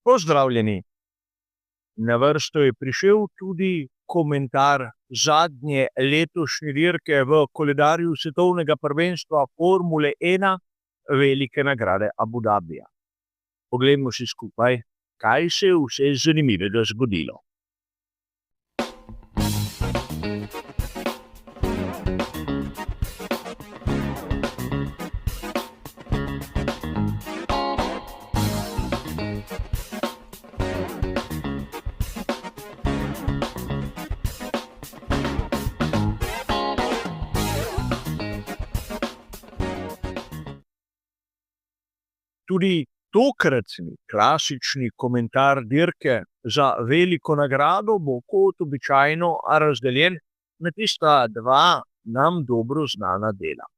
Pozdravljeni. Na vrsto je prišel tudi komentar zadnje letošnje dirke v koledarju svetovnega prvenstva Formule 1 velike nagrade Abu Dabija. Poglejmo si skupaj, kaj se je vse zanimivega zgodilo. Tudi tokratni klasični komentar dirke za veliko nagrado bo kot običajno razdeljen na tista dva nam dobro znana dela.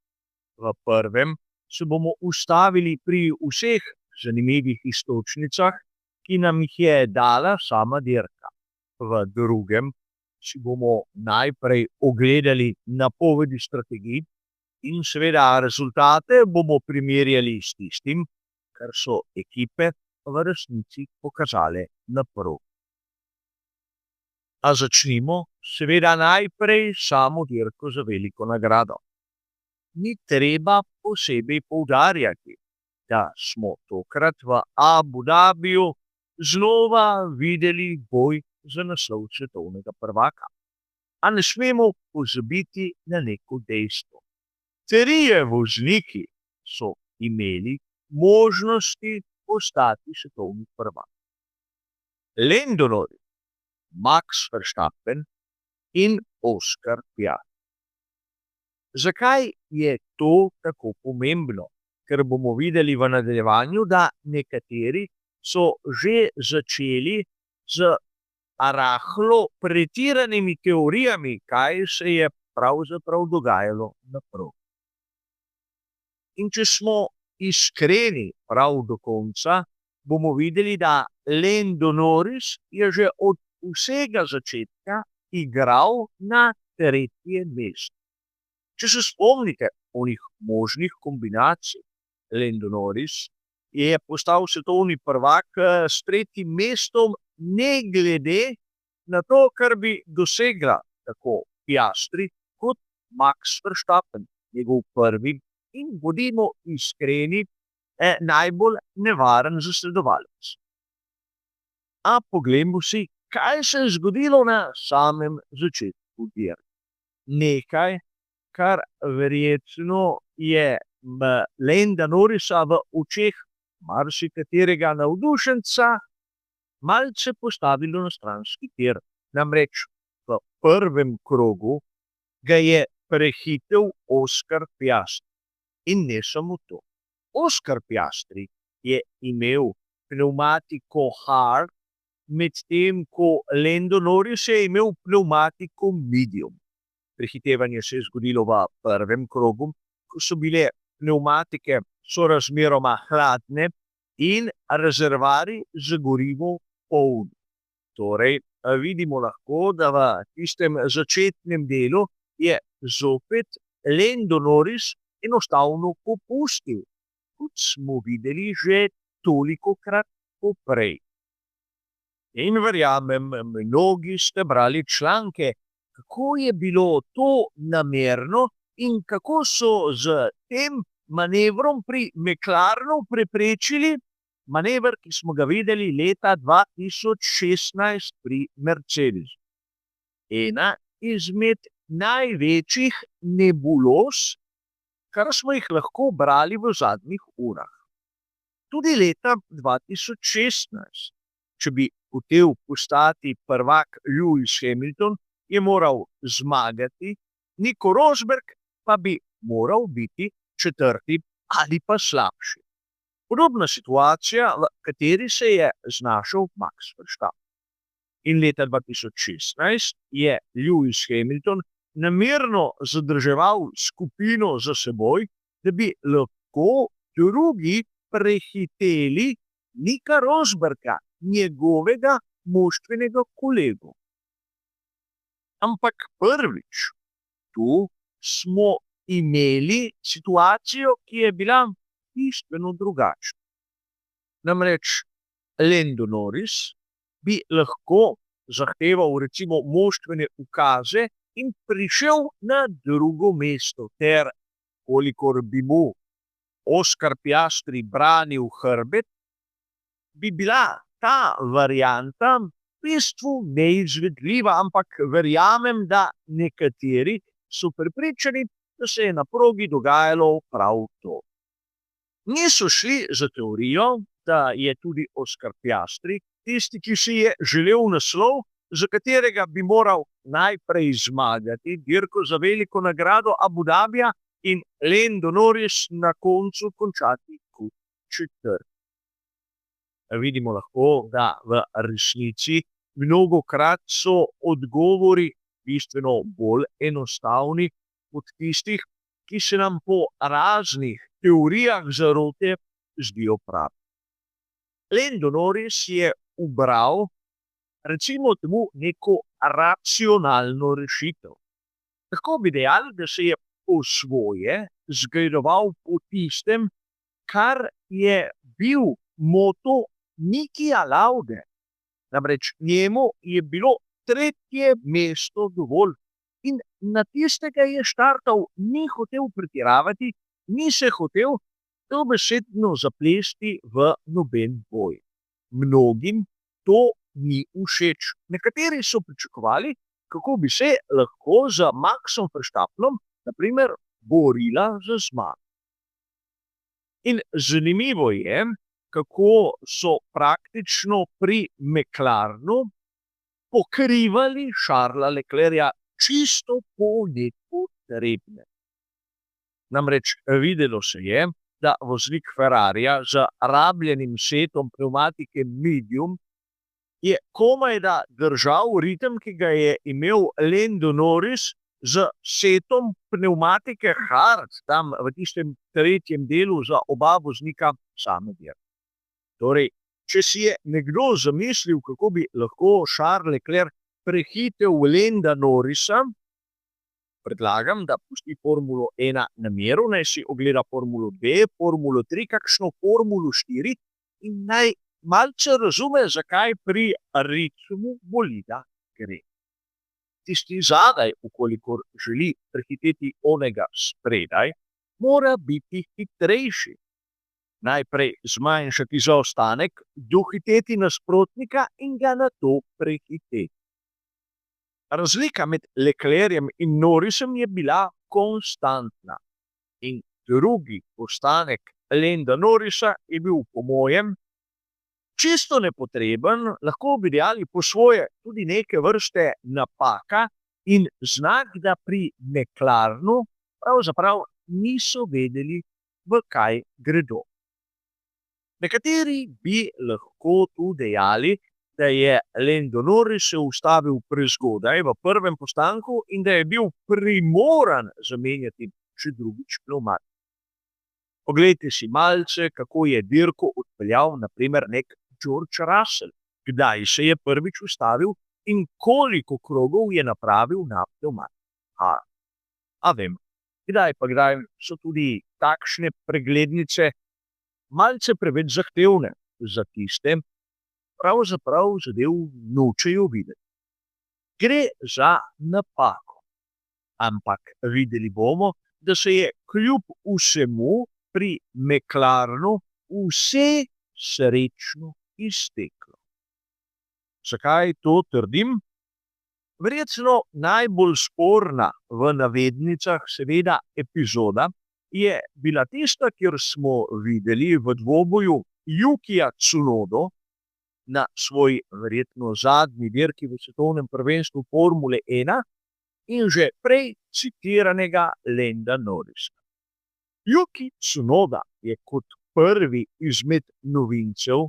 V prvem se bomo ustavili pri vseh zanimivih iztočnicah, ki nam jih je dala sama dirka. V drugem si bomo najprej ogledali napovedi strategij in seveda rezultate bomo primerjali s tistim, kar so ekipe v resnici pokazale na progi. A začnimo seveda najprej samo dirko za veliko nagrado. Ni treba posebej poudarjati, da smo tokrat v Abu Dabiju znova videli boj za naslov svetovnega prvaka. A ne smemo pozabiti na neko dejstvo. Trije vozniki so imeli možnosti postati svetovni prvak. Lando Norris, Max Verstappen in Oscar Piastri. Zakaj je to tako pomembno? Ker bomo videli v nadaljevanju, da nekateri so že začeli z rahlo pretiranimi teorijami, kaj se je pravzaprav dogajalo na progi. In če smo iskreni prav do konca, bomo videli, da Lando Norris je že od vsega začetka igral na tretje mesto. Če se spomnite onih možnih kombinacij, Lando Norris je postal svetovni prvak s tretjim mestom, ne glede na to, kar bi dosegla tako Piastri kot Max Verstappen, njegov prvi in, bodimo iskreni, najbolj nevaren zasledovalec. A poglejmo si, kaj se je zgodilo na samem začetku dirke. Nekaj, kar verjetno je Landa Norrisa v očeh marsikaterega navdušenca malce postavilo na stranski tir. Namreč v prvem krogu ga je prehitel Oscar Piastri. In ne samo to. Oscar Piastri je imel pnevmatiko hard, medtem ko Lando Norris je imel pnevmatiko medium. Prehitevanje se je zgodilo v prvem krogu, ko so bile pnevmatike sorazmeroma hladne in rezervoarji za gorivo polni. Torej, vidimo lahko, da v tistem začetnem delu je zopet Lando Norris enostavno popustil, kot smo videli že tolikokrat poprej. In verjamem, mnogi ste brali članke, kako je bilo to namerno in kako so z tem manevrom pri McLarenu preprečili manever, ki smo ga videli leta 2016 pri Mercedesu. Ena izmed največjih nebuloz, kar smo jih lahko brali v zadnjih urah. Tudi leta 2016, če bi hotel postati prvak Lewis Hamilton, je moral zmagati, Nico Rosberg pa bi moral biti četrti ali pa slabši. Podobna situacija, v kateri se je znašel Max Verstappen. In leta 2016 je Lewis Hamilton namerno zadrževal skupino za seboj, da bi lahko drugi prehiteli Nika Rosberga, njegovega moštvenega kolegu. Ampak prvič tu smo imeli situacijo, ki je bila bistveno drugačna. Namreč Lando Norris bi lahko zahteval recimo moštvene ukaze in prišel na drugo mesto ter kolikor bi mu Oskar Piastri branil hrbet, bi bila ta varianta v bistvu neizvedljiva, ampak verjamem, da nekateri so prepričani, da se je na progi dogajalo prav to. Niso šli za teorijo, da je tudi Oskar Piastri tisti, ki si je želel naslov, za katerega bi moral najprej zmagati dirko za veliko nagrado Abu Dabija in Lando Norris na koncu končati kot četrti. Vidimo lahko, da v resnici mnogokrat so odgovori bistveno bolj enostavni od tistih, ki se nam po raznih teorijah zarote zdijo pravi. Lando Norris je ubral recimo temu neko racionalno rešitev. Lahko bi dejali, da se je po svoje zgledoval po tistem, kar je bil moto Nikija Laude. Namreč njemu je bilo tretje mesto dovolj in na tistega je štartal, ni hotel pretiravati, ni se hotel dobesedno zaplesti v noben boj. Mnogim to ni všeč. Nekateri so pričakovali, kako bi se lahko z Maxom Verstappenom na primer borila za zmago. In zanimivo je, kako so praktično pri McLarenu pokrivali Charlesa Leclerca čisto po nepotrebnem. Namreč videlo se je, da voznik Ferrarija z rabljenim setom pnevmatike medium je komajda držal ritem, ki ga je imel Lando Norris z setom pnevmatike hard, tam v tistem tretjem delu za oba voznika same dirke. Torej, če si je nekdo zamislil, kako bi lahko Charles Leclerc prehitel Landa Norrisa, predlagam, da pusti Formulo 1 na miru, naj si ogleda Formulo 2, Formulo 3, kakšno Formulo 4 in naj malce razume, zakaj pri ritmu bolida gre. Tisti zadaj, ukolikor želi prehiteti onega spredaj, mora biti hitrejši. Najprej zmanjšati zaostanek, dohiteti nasprotnika in ga nato prehiteti. Razlika med Leclercem in Norrisom je bila konstantna. In drugi postanek Landa Norrisa je bil po mojem čisto nepotreben, lahko bi dejali po svoje tudi neke vrste napaka in znak, da pri McLarenu pravzaprav niso vedeli, v kaj gredo. Nekateri bi lahko tu dejali, da je Lando Norris se ustavil prezgodaj v prvem postanku in da je bil primoran zamenjati še drugič pnevmatik. Poglejte si malce, kako je dirko odpeljal na primer nek George Russell, kdaj se je prvič ustavil in koliko krogov je napravil na pnevmatik. A vem, kdaj pa kdaj so tudi takšne preglednice malce preveč zahtevne za tiste, pravzaprav zadev nočejo videti. Gre za napako. Ampak videli bomo, da se je kljub vsemu pri McLarenu vse srečno izteklo. Zakaj to trdim? Verjetno najbolj sporna v navednicah seveda epizoda je bila tista, kjer smo videli v dvoboju Yukija Tsunodo na svoji verjetno zadnji dirki v svetovnem prvenstvu Formule 1 in že prej citiranega Landa Norrisa. Yuki Tsunoda je kot prvi izmed novincev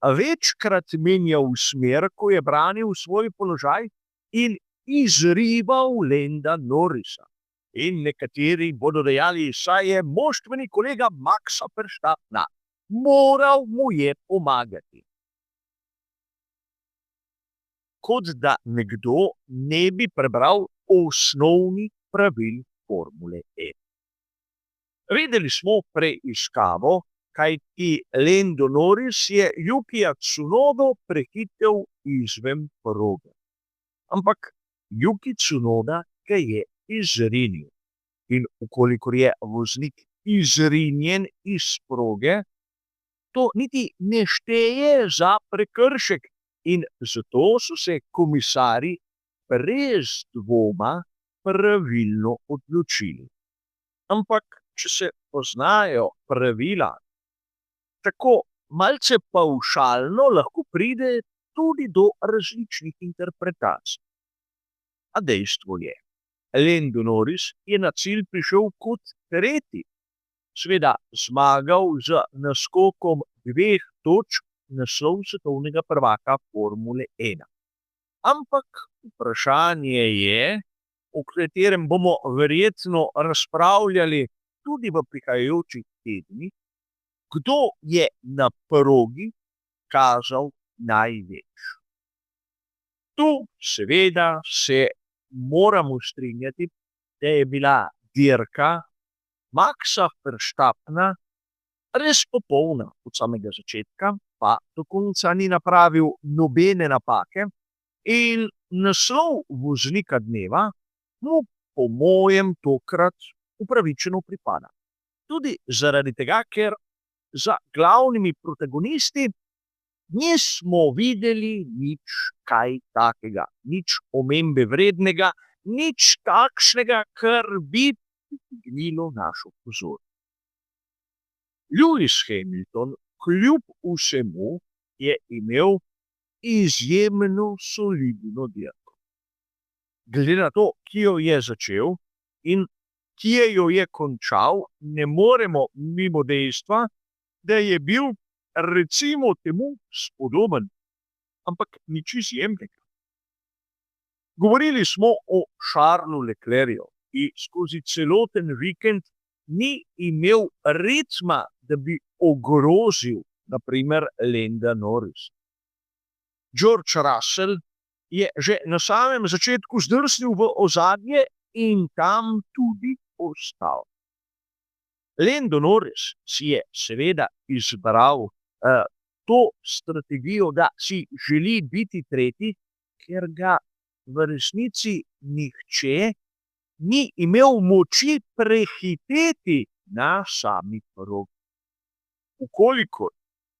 večkrat menjal smer, ko je branil svoj položaj in izrival Landa Norrisa. In nekateri bodo dejali, saj je moštveni kolega Maxa Verstappena, moral mu je pomagati. Kot da nekdo ne bi prebral osnovnih pravil Formule 1. Videli smo preiskavo kajti Lando Norris je Yukija Tsunodo prehitel izven proge. Ampak Yuki Tsunoda ga je izrinil. In ukolikor je voznik izrinjen iz proge, to niti ne šteje za prekršek. In zato so se komisarji brez dvoma pravilno odločili. Ampak, če se poznajo pravila, tako malce pavšalno lahko pride tudi do različnih interpretacij. A dejstvo je, Lando Norris je na cilj prišel kot tretji, seveda zmagal z naskokom 2 točk naslov svetovnega prvaka Formule 1. Ampak vprašanje je, o katerem bomo verjetno razpravljali tudi v prihajajočih tednih, kdo je na progi kazal največ. Tu seveda se moramo strinjati, da je bila dirka Maxa Verstappena res popolna od samega začetka, pa do konca ni napravil nobene napake in naslov voznika dneva mu po mojem tokrat upravičeno pripada. Tudi zaradi tega, ker za glavnimi protagonisti nismo videli nič kaj takega, nič omembe vrednega, nič takšnega, kar bi pritegnilo našo pozornost. Lewis Hamilton kljub vsemu je imel izjemno solidno dirko. Glede na to, ki jo je začel in kje jo je končal, ne moremo mimo dejstva, da je bil recimo temu spodoben, ampak nič izjemnega. Govorili smo o Charlesu Leclercu, ki skozi celoten vikend ni imel ritma, da bi ogrozil na primer Landa Norrisa. George Russell je že na samem začetku zdrsnil v ozadje in tam tudi ostal. Lando Norris si je seveda izbral to strategijo, da si želi biti tretji, ker ga v resnici nihče ni imel moči prehiteti na sami progi. Ukolikor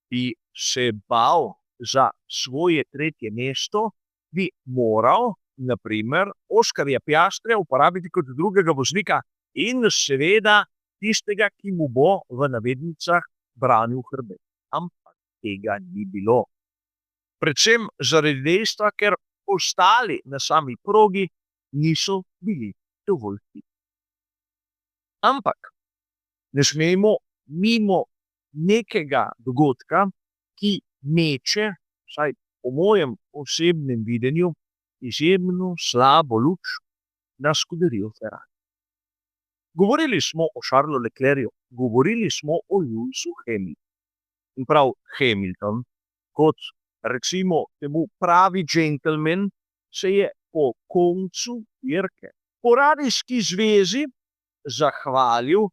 bi se bal za svoje tretje mesto, bi moral, na primer, Oskarja Piastrija uporabiti kot drugega voznika in seveda tistega, ki mu bo v navednicah branil hrbet. Ampak tega ni bilo. Predvsem zaradi dejstva, ker ostali na sami progi niso bili dovolj hitri. Ampak ne smemo mimo nekega dogodka, ki meče, vsaj po mojem osebnem videnju, izjemno slabo luč na skuderijo Ferrari. Govorili smo o Charlesu Leclercu, govorili smo o Lewisu Hamiltonu. In prav Hamilton, kot recimo temu pravi džentelmen, se je po koncu dirke po radijski zvezi zahvalil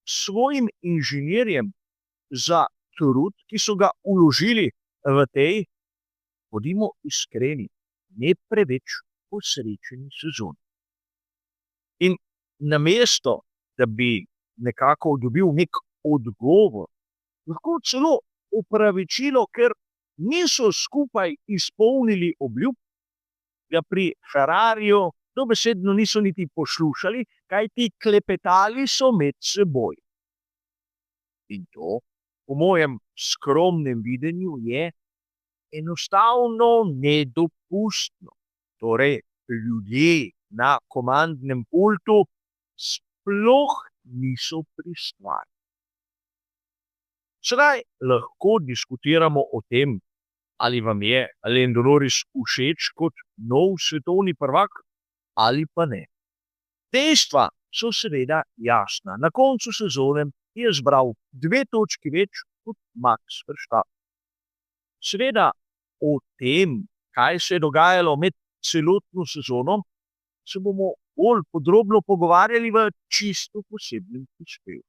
svojim inženirjem za trud, ki so ga vložili v tej, bodimo iskreni, ne preveč posrečeni sezoni. In namesto, da bi nekako dobil nek odgovor, lahko celo opravičilo, ker niso skupaj izpolnili obljub, ga pri Ferrariju dobesedno niso niti poslušali, kajti klepetali so med seboj. In to, po mojem skromnem videnju, je enostavno nedopustno. Torej, ljudje na komandnem pultu sploh niso pri stvari. Sedaj lahko diskutiramo o tem, ali vam je Lando Norris všeč kot nov svetovni prvak ali pa ne. Dejstva so seveda jasna. Na koncu sezone je zbral 2 točki več kot Max Verstappen. Seveda o tem, kaj se je dogajalo med celotno sezono, se bomo bolj podrobno pogovarjali v čisto posebnem prispevku.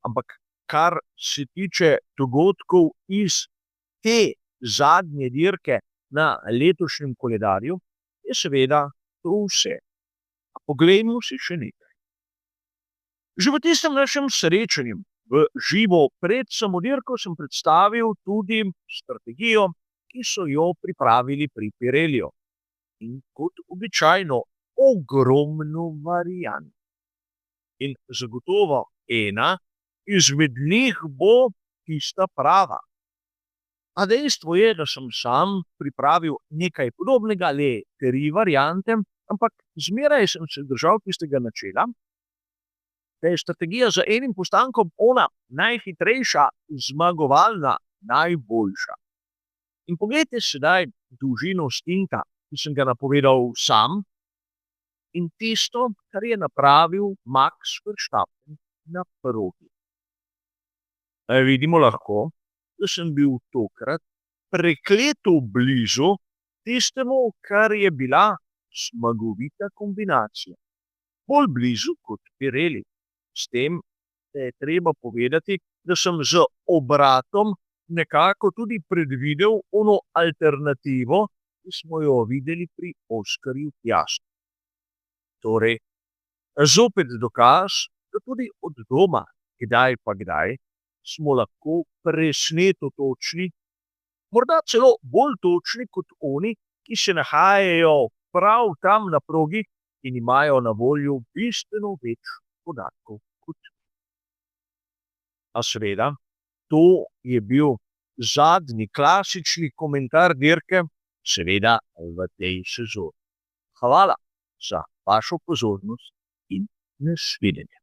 Ampak kar se tiče dogodkov iz te zadnje dirke na letošnjem koledarju, je seveda to vse. Poglejmo si še nekaj. Že v tistem našem srečanju v živo pred samo dirko sem predstavil tudi strategijo, ki so jo pripravili pri Pirelliju. In kot običajno ogromno variant. In zagotovo ena izmed njih bo tista prava. A dejstvo je, da sem sam pripravil nekaj podobnega, le 3 variante, ampak zmeraj sem se držal tistega načela, da je strategija z enim postankom ona najhitrejša, zmagovalna, najboljša. In poglejte sedaj dolžino stinka, ki sem ga napovedal sam, in tisto, kar je napravil Max Verstappen na progi. Vidimo lahko, da sem bil tokrat prekleto blizu tistemu, kar je bila zmagovita kombinacija. Bolj blizu kot Pirelli. S tem je treba povedati, da sem z obratom nekako tudi predvidel ono alternativo, ki smo jo videli pri Oskarju Piastri. Torej, zopet dokaz, da tudi od doma, kdaj pa kdaj, smo lahko presneto točni, morda celo bolj točni kot oni, ki se nahajajo prav tam na progi in imajo na voljo bistveno več podatkov kot mi. A seveda, to je bil zadnji klasični komentar dirke, seveda v tej sezoni. Hvala za vašo pozornost in nasvidenje.